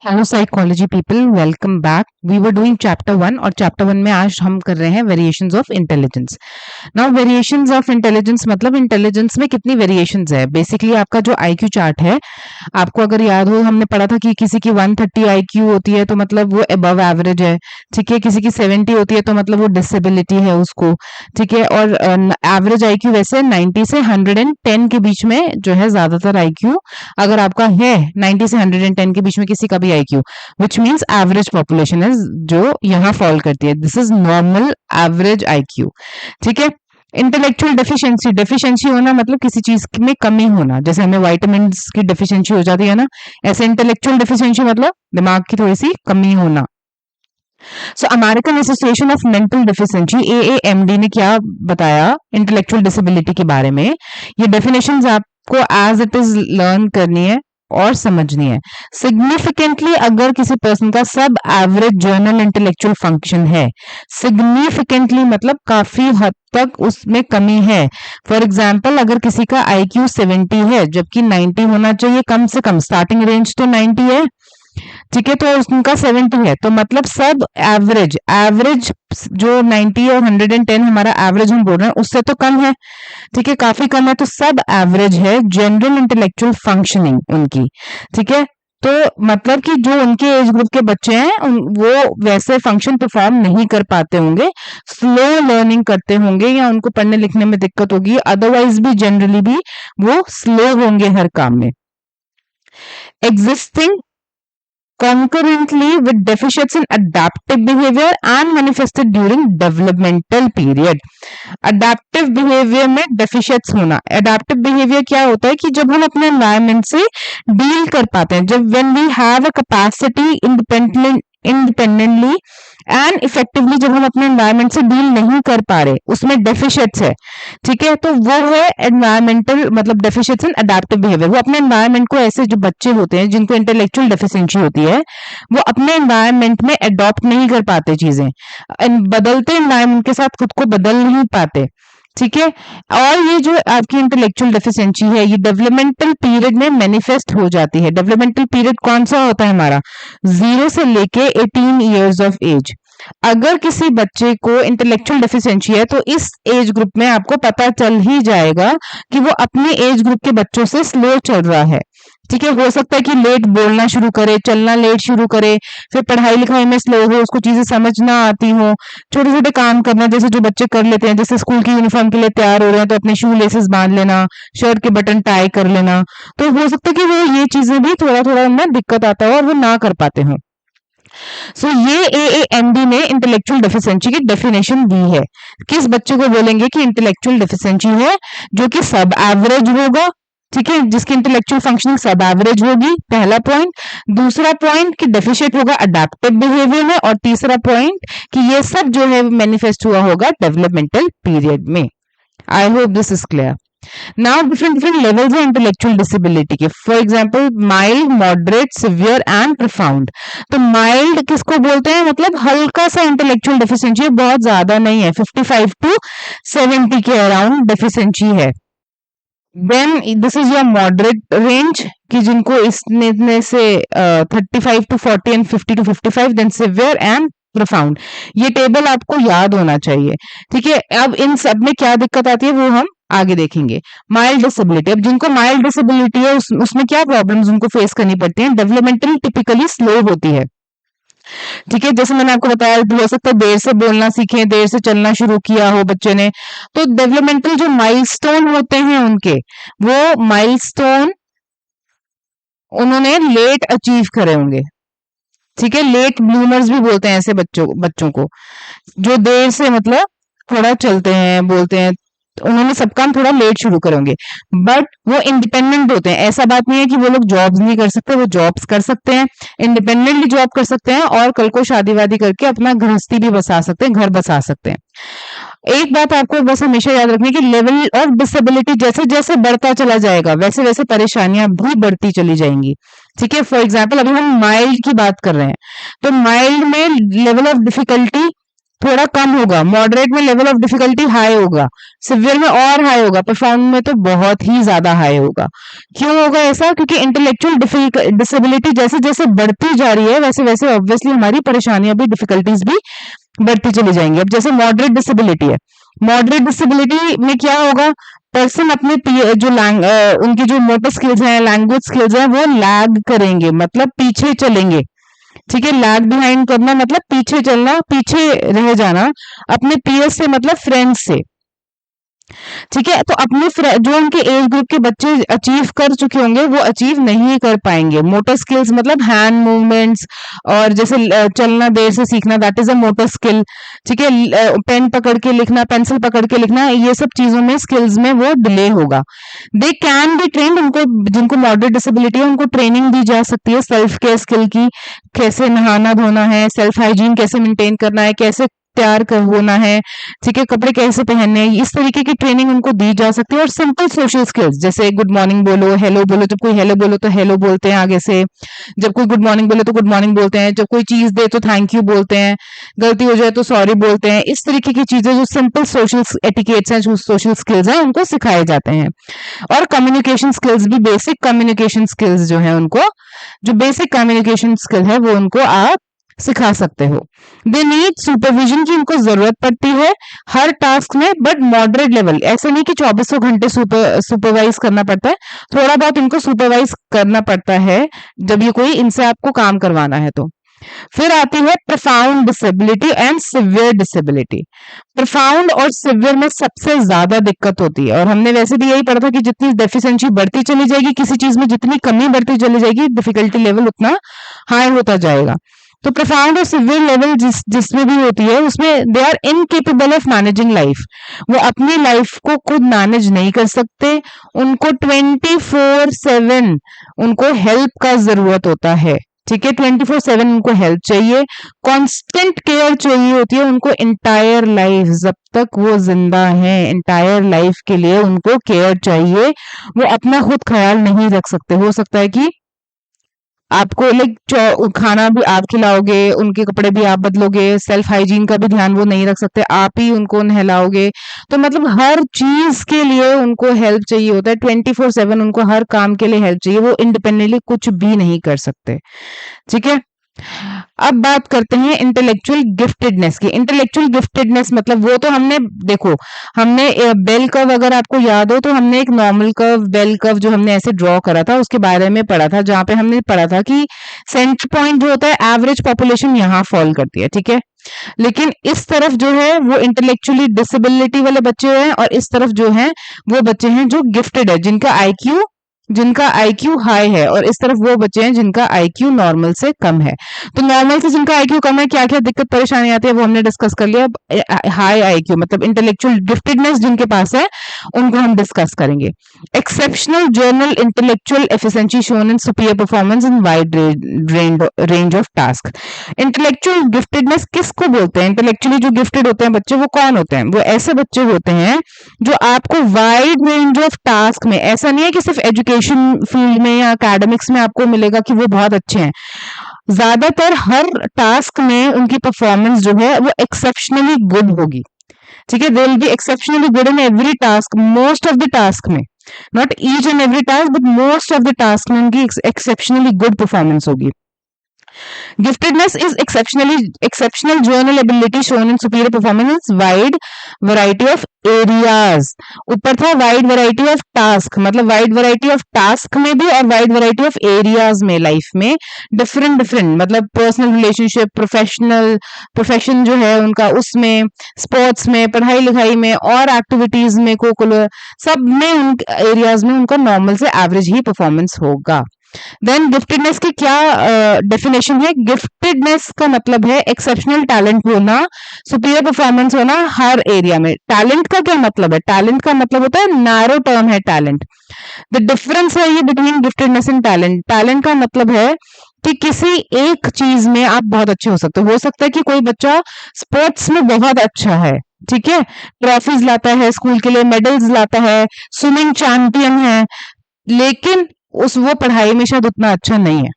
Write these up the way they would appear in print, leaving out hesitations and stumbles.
Hello psychology people, welcome back. We were doing chapter 1 और chapter 1 में आज हम कर रहे हैं variations of intelligence. Now variations of intelligence मतलब इंटेलिजेंस में कितनी वेरिएशंस है। बेसिकली आपका जो आईक्यू चार्ट है, आपको अगर याद हो हमने पढ़ा था कि किसी की 130 आईक्यू होती है तो मतलब वो अबव एवरेज है, ठीक है। किसी की 70 होती है तो मतलब वो डिसेबिलिटी है उसको, ठीक है। और एवरेज आईक्यू वैसे 90 से 110 के बीच में जो है ज्यादातर आईक्यू अगर आपका है 90 से 110 के बीच में किसी का भी IQ, which means average population है जो यहाँ फॉल करती है। This is normal average IQ, ठीक है। इंटेलेक्चुअल डेफिशिएंसी, डेफिशिएंसी होना मतलब किसी चीज में कमी होना, जैसे हमें वाइटामिन की डेफिशिएंसी हो जाती है ना, ऐसे इंटेलेक्चुअल डेफिशिएंसी मतलब दिमाग की थोड़ी सी कमी होना। सो American association of mental deficiency AAMD ने क्या बताया इंटेलेक्चुअल डिसेबिलिटी के बारे में। ये डेफिनेशंस आपको एज इट इज लर्न करनी है और समझनी है। सिग्निफिकेंटली अगर किसी पर्सन का सब एवरेज जर्नल इंटेलेक्चुअल फंक्शन है, सिग्निफिकेंटली मतलब काफी हद तक उसमें कमी है। फॉर एग्जाम्पल अगर किसी का IQ 70 है जबकि 90 होना चाहिए, कम से कम स्टार्टिंग रेंज तो 90 है, ठीक है, तो उनका 70 है, तो मतलब सब एवरेज एवरेज जो 90 और 110 हमारा एवरेज हम बोल रहे हैं उससे तो कम है, ठीक है, काफी कम है, तो सब एवरेज है जनरल इंटेलेक्चुअल फंक्शनिंग उनकी, ठीक है। तो मतलब कि जो उनके एज ग्रुप के बच्चे हैं वो वैसे फंक्शन परफॉर्म नहीं कर पाते होंगे, स्लो लर्निंग करते होंगे या उनको पढ़ने लिखने में दिक्कत होगी, अदरवाइज भी जनरली भी वो स्लो होंगे हर काम में। Existing concurrently with deficits in adaptive behavior and manifested during developmental period। adaptive behavior में deficits होना, adaptive behavior क्या होता है कि जब हम अपने environment से deal कर पाते हैं, जब when we have a capacity independently and effectively जब हम अपने एनवायरमेंट से डील नहीं कर पा रहे, उसमें डेफिशिएट्स है, ठीक है, तो वो है एनवायरमेंटल मतलब डेफिशिएट्स इन अडैप्टिव बिहेवियर। वो अपने एनवायरमेंट को, ऐसे जो बच्चे होते हैं जिनको इंटेलेक्चुअल डेफिशिएंसी होती है, वो अपने एनवायरमेंट में अडॉप्ट नहीं कर पाते चीजें, बदलते एनवायरमेंट के साथ खुद को बदल नहीं पाते, ठीक है। और ये जो आपकी इंटेलेक्चुअल डेफिशिएंसी है ये डेवलपमेंटल पीरियड में मैनिफेस्ट हो जाती है। डेवलपमेंटल पीरियड कौन सा होता है हमारा, 0 से लेके 18 इयर्स ऑफ एज। अगर किसी बच्चे को इंटेलेक्चुअल डेफिशिएंसी है तो इस एज ग्रुप में आपको पता चल ही जाएगा कि वो अपने एज ग्रुप के बच्चों से स्लो चल रहा है, ठीक है। हो सकता है कि लेट बोलना शुरू करे, चलना लेट शुरू करे, फिर पढ़ाई लिखाई में स्लो हो, उसको चीजें समझ ना आती हो, छोटे छोटे काम करना जैसे जो बच्चे कर लेते हैं, जैसे स्कूल की यूनिफॉर्म के लिए तैयार हो रहे हैं तो अपने शू लेसेस बांध लेना, शर्ट के बटन टाई कर लेना, तो हो सकता है कि वो ये चीजें भी थोड़ा थोड़ा उनमें दिक्कत आता है और वो ना कर पाते हो। सो ये AAMD ने इंटेलेक्चुअल डेफिशिएंसी की डेफिनेशन दी है। किस बच्चे को बोलेंगे कि इंटेलेक्चुअल डेफिशिएंसी है, जो कि सब एवरेज होगा, ठीक है, जिसकी इंटेलेक्चुअल फंक्शनिंग सब एवरेज होगी, पहला पॉइंट। दूसरा पॉइंट कि डेफिशिएट होगा अडैप्टिव बिहेवियर में, और तीसरा पॉइंट कि ये सब जो है मैनिफेस्ट हुआ होगा डेवलपमेंटल पीरियड में। I hope this is clear. Now different levels है इंटेलेक्चुअल डिसेबिलिटी के। For example mild, moderate, severe and profound. तो माइल्ड किसको बोलते हैं, मतलब हल्का सा इंटेलेक्चुअल डेफिशिएंसी, बहुत ज्यादा नहीं है, 55 टू 70 के अराउंड डेफिशिएंसी है। Then this is your moderate range कि जिनको इसने से 35 to 40 and 50 to 55, then severe and profound. ये टेबल आपको याद होना चाहिए, ठीक है। अब इन सब में क्या दिक्कत आती है वो हम आगे देखेंगे। माइल्ड डिसेबिलिटी, अब जिनको माइल्ड डिसेबिलिटी है उसमें क्या प्रॉब्लम्स उनको फेस करनी पड़ती हैं, डेवलपमेंटली टिपिकली स्लो होती है, ठीक है। जैसे मैंने आपको बताया, हो सकता है देर से बोलना सीखे, देर से चलना शुरू किया हो बच्चे ने, तो डेवलपमेंटल जो माइलस्टोन होते हैं उनके, वो माइलस्टोन उन्होंने लेट अचीव करे होंगे, ठीक है। लेट ब्लूमर्स भी बोलते हैं ऐसे बच्चों को जो देर से मतलब थोड़ा चलते हैं, बोलते हैं, तो उन्होंने सब काम थोड़ा लेट शुरू करेंगे, बट वो इंडिपेंडेंट होते हैं। ऐसा बात नहीं है कि वो लोग जॉब्स नहीं कर सकते, वो जॉब्स कर सकते हैं, इंडिपेंडेंटली जॉब कर सकते हैं, और कल को शादी वादी करके अपना गृहस्थी भी बसा सकते हैं, घर बसा सकते हैं। एक बात आपको बस हमेशा याद रखनी है कि लेवल ऑफ डिसेबिलिटी जैसे जैसे बढ़ता चला जाएगा वैसे वैसे परेशानियां भी बढ़ती चली जाएंगी, ठीक है। फॉर एग्जाम्पल अभी हम माइल्ड की बात कर रहे हैं, तो माइल्ड में लेवल ऑफ डिफिकल्टी थोड़ा कम होगा, मॉडरेट में लेवल ऑफ डिफिकल्टी हाई होगा, सिवियर में और हाई होगा, प्रोफाउंड में तो बहुत ही ज्यादा हाई होगा। क्यों होगा ऐसा? क्योंकि इंटेलेक्चुअल डिसेबिलिटी जैसे जैसे बढ़ती जा रही है वैसे वैसे ऑब्वियसली हमारी परेशानियां भी, डिफिकल्टीज भी बढ़ती चली जाएंगी। अब जैसे मॉडरेट डिसेबिलिटी है, मॉडरेट डिसेबिलिटी में क्या होगा, पर्सन अपने उनकी जो मोटर स्किल्स हैं, लैंग्वेज स्किल्स हैं, वो लैग करेंगे, मतलब पीछे चलेंगे। ठीक है, लैग बिहाइंड करना मतलब पीछे चलना, पीछे रह जाना अपने पीएस से, मतलब फ्रेंड्स से। ठीक है, तो अपने जो उनके एज ग्रुप के बच्चे अचीव कर चुके होंगे वो अचीव नहीं कर पाएंगे। मोटर स्किल्स मतलब हैंड मूवमेंट्स, और जैसे चलना देर से सीखना, that is a motor skill. ठीक है, पेन पकड़ के लिखना, पेंसिल पकड़ के लिखना, ये सब चीजों में, स्किल्स में वो डिले होगा। दे कैन बी ट्रेंड, उनको जिनको मॉडरेट डिसेबिलिटी है उनको ट्रेनिंग दी जा सकती है सेल्फ केयर स्किल की, कैसे नहाना धोना है, सेल्फ हाइजीन कैसे मेंटेन करना है, कैसे तैयार होना है, ठीक है, कपड़े कैसे पहनने हैं, इस तरीके की ट्रेनिंग उनको दी जा सकती है। और सिंपल सोशल स्किल्स जैसे गुड मॉर्निंग बोलो, हेलो बोलो, जब कोई हेलो बोलो तो हेलो बोलते हैं आगे से, जब कोई गुड मॉर्निंग बोले तो गुड मॉर्निंग बोलते हैं, जब कोई चीज दे तो थैंक यू बोलते हैं, गलती हो जाए तो सॉरी बोलते हैं। इस तरीके की चीजें जो सिंपल सोशल एटिकेट्स हैं, जो सोशल स्किल्स हैं, उनको सिखाए जाते हैं। और कम्युनिकेशन स्किल्स भी, बेसिक कम्युनिकेशन स्किल्स जो है उनको, जो बेसिक कम्युनिकेशन स्किल है वो उनको आप सिखा सकते हो। दे नीड सुपरविजन की उनको जरूरत पड़ती है हर टास्क में, बट मॉडरेट लेवल, ऐसे नहीं कि 2400 घंटे सुपरवाइज करना पड़ता है, थोड़ा बहुत इनको सुपरवाइज करना पड़ता है जब ये कोई इनसे आपको काम करवाना है तो। फिर आती है profound disability and severe disability. Profound और सिवियर में सबसे ज्यादा दिक्कत होती है, और हमने वैसे भी यही पढ़ा था कि जितनी डेफिशिएंसी बढ़ती चली जाएगी किसी चीज में, जितनी कमी बढ़ती चली जाएगी, डिफिकल्टी लेवल उतना हाई होता जाएगा। तो प्रोफाउंड और सिवियर लेवल जिसमें भी होती है उसमें they are incapable of managing life, वो अपनी लाइफ को खुद मैनेज नहीं कर सकते, उनको 24/7 उनको हेल्प का जरूरत होता है। ठीक है, 24/7 उनको हेल्प चाहिए, कांस्टेंट केयर चाहिए होती है उनको इंटायर लाइफ, जब तक वो जिंदा है इंटायर लाइफ के लिए उनको केयर चाहिए। वो अपना खुद ख्याल नहीं रख सकते। हो सकता है कि आपको खाना भी आप खिलाओगे, उनके कपड़े भी आप बदलोगे, सेल्फ हाइजीन का भी ध्यान वो नहीं रख सकते, आप ही उनको नहलाओगे। तो मतलब हर चीज के लिए उनको हेल्प चाहिए होता है, 24/7 उनको हर काम के लिए हेल्प चाहिए, वो इंडिपेंडेंटली कुछ भी नहीं कर सकते। ठीक है, अब बात करते हैं इंटेलेक्चुअल गिफ्टेडनेस की। इंटेलेक्चुअल गिफ्टेडनेस मतलब वो तो हमने, देखो हमने बेल कर्व, अगर आपको याद हो तो हमने एक नॉर्मल कर्व, बेल कर्व जो हमने ऐसे ड्रॉ करा था उसके बारे में पढ़ा था, जहां पे हमने पढ़ा था कि सेंटर पॉइंट जो होता है एवरेज पॉपुलेशन यहाँ फॉल करती है। ठीक है, लेकिन इस तरफ जो है वो इंटेलेक्चुअली डिसेबिलिटी वाले बच्चे हैं, और इस तरफ जो है वो बच्चे हैं जो गिफ्टेड है, जिनका आईक्यू हाई है, और इस तरफ वो बच्चे हैं जिनका आईक्यू नॉर्मल से कम है। तो नॉर्मल से जिनका आईक्यू कम है, क्या क्या दिक्कत परेशानी आती है वो हमने डिस्कस कर लिया। हाई आईक्यू मतलब इंटेलेक्चुअल गिफ्टेडनेस जिनके पास है उनको हम डिस्कस करेंगे। Exceptional journal intellectual efficiency shown in superior performance in wide range of task. Intellectual giftedness किसको बोलते हैं? इंटेलेक्चुअली जो गिफ्टेड होते हैं बच्चे वो कौन होते हैं? वो ऐसे बच्चे होते हैं जो आपको वाइड रेंज ऑफ टास्क में, ऐसा नहीं है कि सिर्फ एजुकेशन फील्ड में या एकेडमिक्स में आपको मिलेगा कि वो बहुत अच्छे हैं, ज्यादातर हर टास्क में उनकी परफॉर्मेंस जो है वो एक्सेप्शनली गुड होगी। ठीक है, they will be exceptionally good in every task, most of the task में, not each and every task but most of the task में उनकी एक्सेप्शनली गुड परफॉर्मेंस होगी। Giftedness is exceptional journal ability shown in superior performance in wide variety of areas. ऊपर था wide variety of task, मतलब wide variety of task में भी और wide variety of areas में, लाइफ में different मतलब personal relationship, profession जो है उनका, उसमें sports में, पढ़ाई लिखाई में और activities में, सब में उन areas में उनका normal से average ही performance होगा। देन गिफ्टेडनेस की क्या डेफिनेशन है? गिफ्टेडनेस का मतलब है एक्सेप्शनल टैलेंट होना, सुपीरियर परफॉर्मेंस होना हर एरिया में। टैलेंट का क्या मतलब है? टैलेंट का मतलब होता है, नैरो टर्म है टैलेंट। द डिफरेंस है ये between giftedness and talent. Talent का मतलब है कि किसी एक चीज में आप बहुत अच्छे हो सकते हो सकता है कि कोई बच्चा स्पोर्ट्स में बहुत अच्छा है, ठीक है, ट्रॉफीज लाता है स्कूल के लिए, मेडल्स लाता है, स्विमिंग चैंपियन है, लेकिन वो पढ़ाई में शायद उतना अच्छा नहीं है।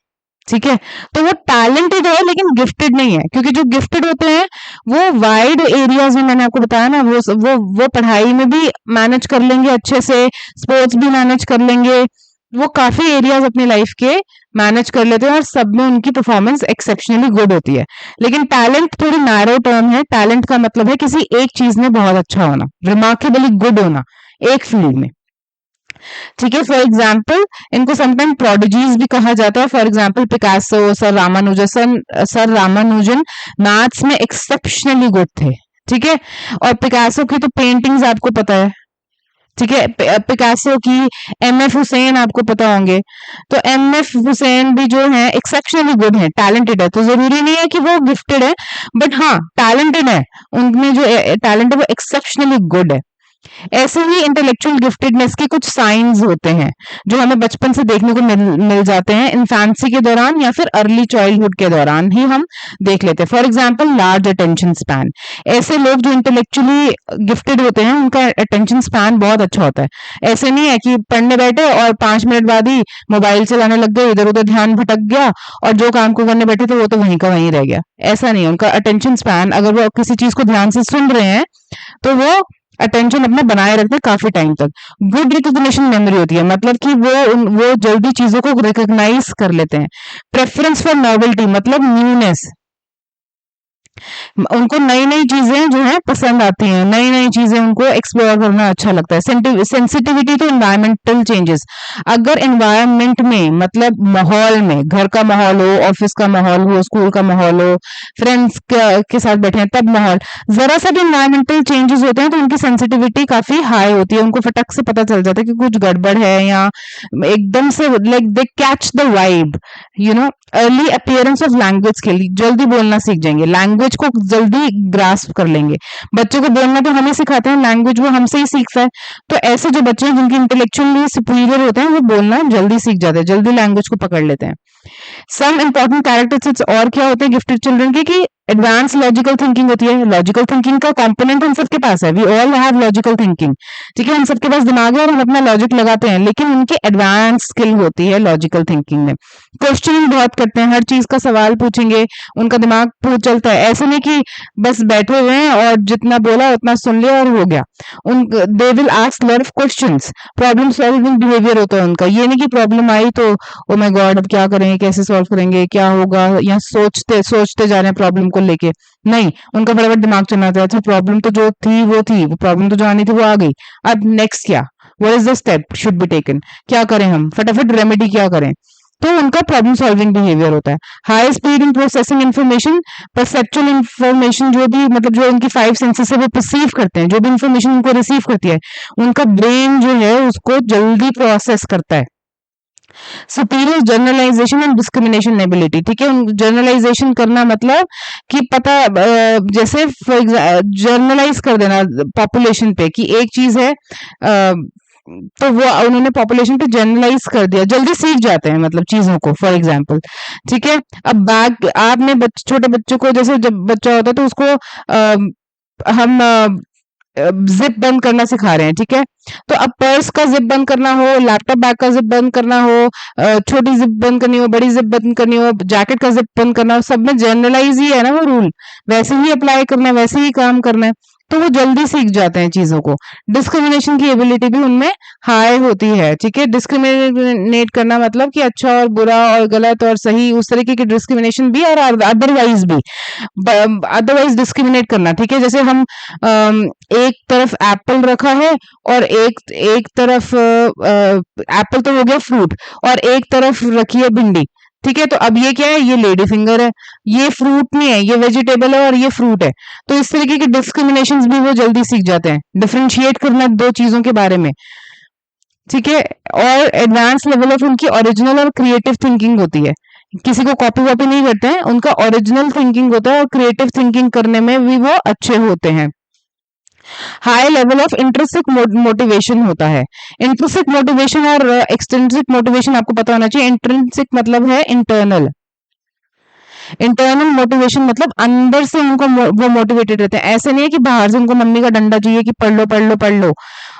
ठीक है, तो वो टैलेंटेड है लेकिन गिफ्टेड नहीं है, क्योंकि जो गिफ्टेड होते हैं वो वाइड एरियाज में, मैंने आपको बताया ना, वो पढ़ाई में भी मैनेज कर लेंगे अच्छे से, स्पोर्ट्स भी मैनेज कर लेंगे, वो काफी एरियाज अपनी लाइफ के मैनेज कर लेते हैं और सब में उनकी परफॉर्मेंस एक्सेप्शनली गुड होती है। लेकिन टैलेंट थोड़ी नैरो टर्म है। टैलेंट का मतलब है किसी एक चीज में बहुत अच्छा होना, रिमार्केबली गुड होना एक फील्ड में। ठीक है, फॉर एग्जाम्पल इनको समटाइम प्रोडिजीज भी कहा जाता है। For example Picasso, sir Ramanujan maths में एक्सेप्शनली गुड थे। ठीक है, और पिकासो की तो पेंटिंग्स आपको पता है। ठीक है, पिकासो की, एमएफ हुसैन आपको पता होंगे। तो एमएफ हुसैन भी जो है एक्सेप्शनली गुड है, टैलेंटेड है। तो जरूरी नहीं है कि वो गिफ्टेड है, बट हाँ टैलेंटेड है, उनमें जो टैलेंट है वो एक्सेप्शनली गुड है। ऐसे ही इंटेलेक्चुअल गिफ्टेडनेस के कुछ साइंस होते हैं जो हमें बचपन से देखने को मिल जाते हैं, इन्फेंसी के दौरान या फिर अर्ली चाइल्डहुड के दौरान ही हम देख लेते हैं। For example large attention span. ऐसे लोग जो इंटेलेक्चुअली गिफ्टेड होते हैं उनका अटेंशन स्पैन बहुत अच्छा होता है। ऐसे नहीं है कि पढ़ने बैठे और 5 मिनट बाद ही मोबाइल चलाने लग गए, इधर उधर ध्यान भटक गया और जो काम को करने बैठे थे वो तो वहीं का वहीं रह गया। ऐसा नहीं है, उनका अटेंशन स्पैन, अगर वो किसी चीज को ध्यान से सुन रहे हैं तो वो अटेंशन अपना बनाए रखते हैं काफी टाइम तक। गुड रिकॉग्निशन मेमोरी होती है, मतलब कि वो जल्दी चीजों को रिकॉग्नाइज कर लेते हैं। प्रेफरेंस फॉर नॉवेल्टी मतलब न्यूनेस, उनको नई नई चीजें जो है पसंद आती हैं, नई नई चीजें उनको एक्सप्लोर करना अच्छा लगता है। Sensitivity to environmental changes. अगर एनवायरमेंट में मतलब माहौल में, घर का माहौल हो, ऑफिस का माहौल हो, स्कूल का माहौल हो, फ्रेंड्स के साथ बैठे हैं तब माहौल, जरा सा भी एनवायरमेंटल चेंजेस होते हैं तो उनकी सेंसिटिविटी काफी हाई होती है। उनको फटक से पता चल जाता है कि कुछ गड़बड़ है, या एकदम से like they catch the vibe, you know. Early appearance of language skill, जल्दी बोलना सीख जाएंगे, लैंग्वेज को जल्दी ग्रास्प कर लेंगे। बच्चों को बोलना तो हमें सिखाते हैं, लैंग्वेज वो हमसे ही सीखता है। तो ऐसे जो बच्चे हैं जिनके इंटेलेक्चुअली सुपीरियर होते हैं वो बोलना जल्दी सीख जाते हैं, जल्दी लैंग्वेज को पकड़ लेते हैं। सम इंपॉर्टेंट कैरेक्टरिस्टिक्स और क्या होते हैं गिफ्टेड चिल्ड्रन की, कि एडवांस लॉजिकल थिंकिंग होती है। लॉजिकल थिंकिंग का कंपोनेंट हम सबके पास है, we all have logical thinking. ठीक है, हम सबके पास दिमाग है और हम अपना लॉजिक लगाते हैं, लेकिन उनकी एडवांस स्किल होती है लॉजिकल थिंकिंग में। क्वेश्चनिंग बहुत करते हैं, हर चीज का सवाल पूछेंगे, उनका दिमाग पूछ चलता है। ऐसे नहीं कि बस बैठे हुए हैं और जितना बोला उतना सुन लिया और हो गया। They will ask lot of questions, problem solving behaviour होता है उनका। ये नहीं कि प्रॉब्लम आई तो ओ माय गॉड अब क्या करेंगे, कैसे सॉल्व करेंगे, क्या होगा, या सोचते सोचते जा रहे हैं प्रॉब्लम को लेके। नहीं, उनका फटाफट दिमाग चलना था, अच्छा प्रॉब्लम तो जो थी वो थी, वो प्रॉब्लम तो जो आनी थी वो आ गई, अब नेक्स्ट क्या, what is the step should be taken, क्या करें हम, फटाफट रेमेडी क्या करें। तो उनका प्रॉब्लम सॉल्विंग बिहेवियर होता है। High speed in processing information, perceptual information, जो भी मतलब जो उनकी 5 सेंसेस है वो परसीव करते हैं, जो भी इन्फॉर्मेशन उनको रिसीव करती है उनका ब्रेन जो है उसको जल्दी प्रोसेस करता है। Superior generalization and discrimination ability. ठीक है, जनरलाइजेशन करना मतलब कि पता जैसे जनरलाइज कर देना पॉपुलेशन पे कि एक चीज है, तो वो उन्होंने पॉपुलेशन पे जनरलाइज कर दिया, जल्दी सीख जाते हैं मतलब चीजों को। फॉर एग्जांपल, ठीक है, अब बैग आपने छोटे बच्चों को, जैसे जब बच्चा होता है तो उसको हम जिप बंद करना सिखा रहे हैं। ठीक है, तो अब पर्स का जिप बंद करना हो, लैपटॉप बैग का जिप बंद करना हो, छोटी जिप बंद करनी हो, बड़ी जिप बंद करनी हो, जैकेट का जिप बंद करना हो, सब में जनरलाइज ही है ना वो रूल, वैसे ही अप्लाई करना है, वैसे ही काम करना है, तो वो जल्दी सीख जाते हैं चीजों को। डिस्क्रिमिनेशन की एबिलिटी भी उनमें हाई होती है। ठीक है, डिस्क्रिमिनेट करना मतलब कि अच्छा और बुरा और गलत और सही, उस तरीके की डिस्क्रिमिनेशन भी, और अदरवाइज भी, अदरवाइज डिस्क्रिमिनेट करना। ठीक है, जैसे हम एक तरफ एप्पल रखा है और एक तरफ एप्पल तो हो गया फ्रूट, और एक तरफ रखी है भिंडी। ठीक है, तो अब ये क्या है, ये लेडी फिंगर है, ये फ्रूट नहीं है, ये वेजिटेबल है और ये फ्रूट है। तो इस तरीके के डिस्क्रिमिनेशंस भी वो जल्दी सीख जाते हैं, डिफरेंशिएट करना दो चीजों के बारे में। ठीक है, और एडवांस लेवल ऑफ उनकी ओरिजिनल और क्रिएटिव थिंकिंग होती है, किसी को कॉपी वॉपी नहीं करते हैं, उनका ओरिजिनल थिंकिंग होता है और क्रिएटिव थिंकिंग करने में भी वो अच्छे होते हैं। High level of intrinsic motivation होता है। इंट्रिंसिक मोटिवेशन और एक्सट्रिंसिक मोटिवेशन आपको पता होना चाहिए। इंट्रिंसिक मतलब है इंटरनल, इंटरनल मोटिवेशन मतलब अंदर से उनको वो मोटिवेटेड रहते हैं। ऐसे नहीं है कि बाहर से उनको मम्मी का डंडा चाहिए कि पढ़ लो पढ़ लो पढ़ लो,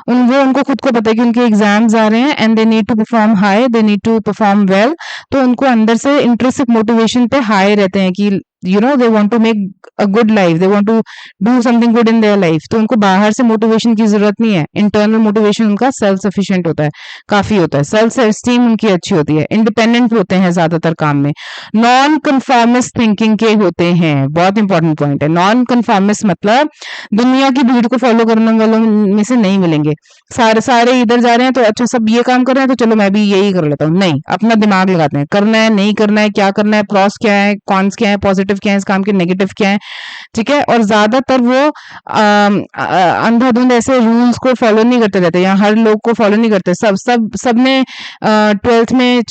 वो उनको खुद को पता है कि उनके एग्जाम्स आ रहे हैं and they need to perform high, they need to perform well. तो उनको अंदर से इंट्रिंसिक मोटिवेशन पे हाई रहते हैं कि they want to make a good life, they want to do something good in their life. तो उनको बाहर से मोटिवेशन की जरूरत नहीं है, इंटरनल मोटिवेशन उनका सेल्फ सफिशिएंट होता है, काफी होता है। सेल्फ एस्टीम उनकी अच्छी होती है, इंडिपेंडेंट होते हैं ज्यादातर काम में। नॉन कन्फॉर्मिस्ट थिंकिंग के होते हैं, बहुत इंपॉर्टेंट पॉइंट है। नॉन कन्फॉर्मिस्ट मतलब दुनिया की भीड़ को फॉलो करने वालों में से नहीं मिलेंगे। सारे सारे इधर जा रहे हैं तो अच्छा सब ये काम कर रहे हैं तो चलो मैं भी यही कर लेता हूँ, नहीं, अपना दिमाग लगाते हैं, करना है नहीं करना है, क्या करना है, प्रॉस क्या है, कॉन्स क्या है, पॉजिटिव क्या है इस काम के, नेगेटिव क्या है, ठीक है। और ज्यादातर वो अंधाधुंध ऐसे रूल्स को फॉलो नहीं करते रहते, या हर लोग को फॉलो नहीं करते। सबने ट्वेल्थ में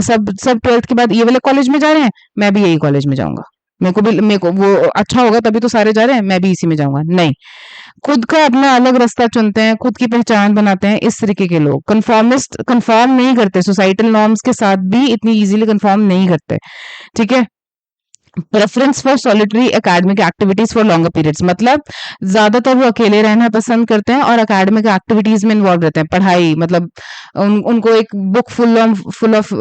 सब ट्वेल्थ के बाद ये वाले कॉलेज में जा रहे हैं, मैं भी यही कॉलेज में जाऊंगा, मेरे को वो अच्छा होगा तभी तो सारे जा रहे हैं, मैं भी इसी में जाऊंगा, नहीं। खुद का अपना अलग रास्ता चुनते हैं, खुद की पहचान बनाते हैं, इस तरीके के लोग। कंफॉर्मिस्ट कंफॉर्म नहीं करते, सोसाइटल नॉर्म्स के साथ भी इतनी इजीली कंफॉर्म नहीं करते, ठीक है। Preference for solitary academic activities for longer periods, मतलब ज्यादातर वो अकेले रहना पसंद करते हैं और एकेडमिक एक्टिविटीज में इन्वॉल्व रहते हैं। पढ़ाई मतलब उनको एक बुक फुल ऑफ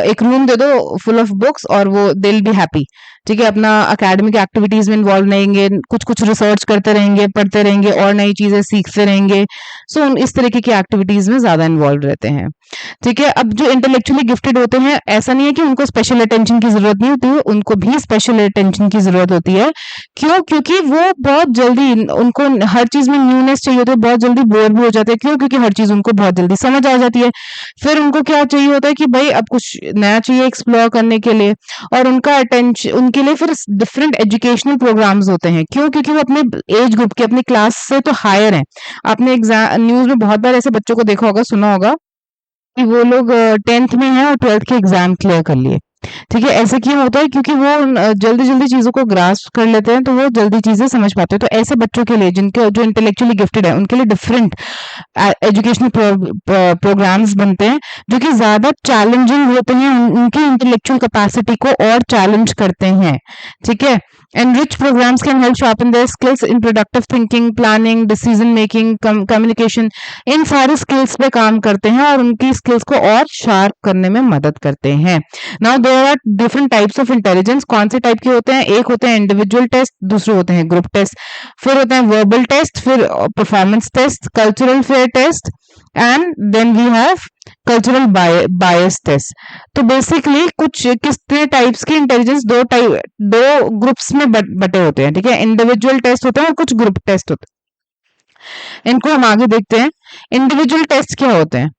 एक रूम दे दो फुल ऑफ बुक्स और वो दे विल बी हैप्पी, ठीक है। अपना एकेडमिक एक्टिविटीज में इन्वॉल्व रहेंगे, कुछ कुछ रिसर्च करते रहेंगे, पढ़ते रहेंगे और नई चीजें सीखते रहेंगे। सो इस तरीके की एक्टिविटीज में ज्यादा इन्वॉल्व रहते हैं, ठीक है। अब जो इंटेलेक्चुअली गिफ्टेड होते हैं, ऐसा नहीं है कि उनको स्पेशल अटेंशन की जरूरत नहीं होती है, उनको भी स्पेशल अटेंशन की जरूरत होती है। क्यों? क्योंकि वो बहुत जल्दी, उनको हर चीज में न्यूनेस चाहिए होती है, बहुत जल्दी बोर भी हो जाते हैं। क्यों? क्योंकि हर चीज उनको बहुत जल्दी समझ आ जाती है। फिर उनको क्या चाहिए होता है कि भाई अब कुछ नया चाहिए एक्सप्लोर करने के लिए, और उनका अटेंशन, उनके लिए फिर डिफरेंट एजुकेशनल प्रोग्राम्स होते हैं। क्यों? क्योंकि वो अपने एज ग्रुप के, अपनी क्लास से तो हायर हैं। आपने एग्जाम न्यूज में बहुत बार ऐसे बच्चों को देखा होगा, सुना होगा कि वो लोग 10th में हैं और 12th के एग्जाम क्लियर कर लिए, ठीक है। ऐसे क्यों होता है? क्योंकि वो जल्दी जल्दी चीजों को ग्रास्प कर लेते हैं, तो वो जल्दी चीजें समझ पाते हैं। तो ऐसे बच्चों के लिए, जिनके जो इंटेलेक्चुअली गिफ्टेड है, उनके लिए डिफरेंट एजुकेशनल प्रोग्राम्स बनते हैं जो कि ज्यादा चैलेंजिंग होते हैं, उनकी इंटेलेक्चुअल कैपेसिटी को और चैलेंज करते हैं, ठीक है। Enrich programs can help sharpen their skills in productive thinking, planning, decision making, communication. इन सारे स्किल्स पे काम करते हैं और उनकी स्किल्स को और शार्प करने में मदद करते हैं। Now there are different types of intelligence. कौन से टाइप के होते हैं? एक होते हैं इंडिविजुअल टेस्ट, दूसरे होते हैं ग्रुप टेस्ट, फिर होते हैं वर्बल टेस्ट, फिर performance test, cultural fair test, and then we have cultural bias test. तो बेसिकली कुछ कितने टाइप्स की इंटेलिजेंस, दो ग्रुप्स में बटे होते हैं, ठीक है। इंडिविजुअल टेस्ट होते हैं और कुछ ग्रुप टेस्ट होते हैं। इनको हम आगे देखते हैं। इंडिविजुअल टेस्ट क्या होते हैं?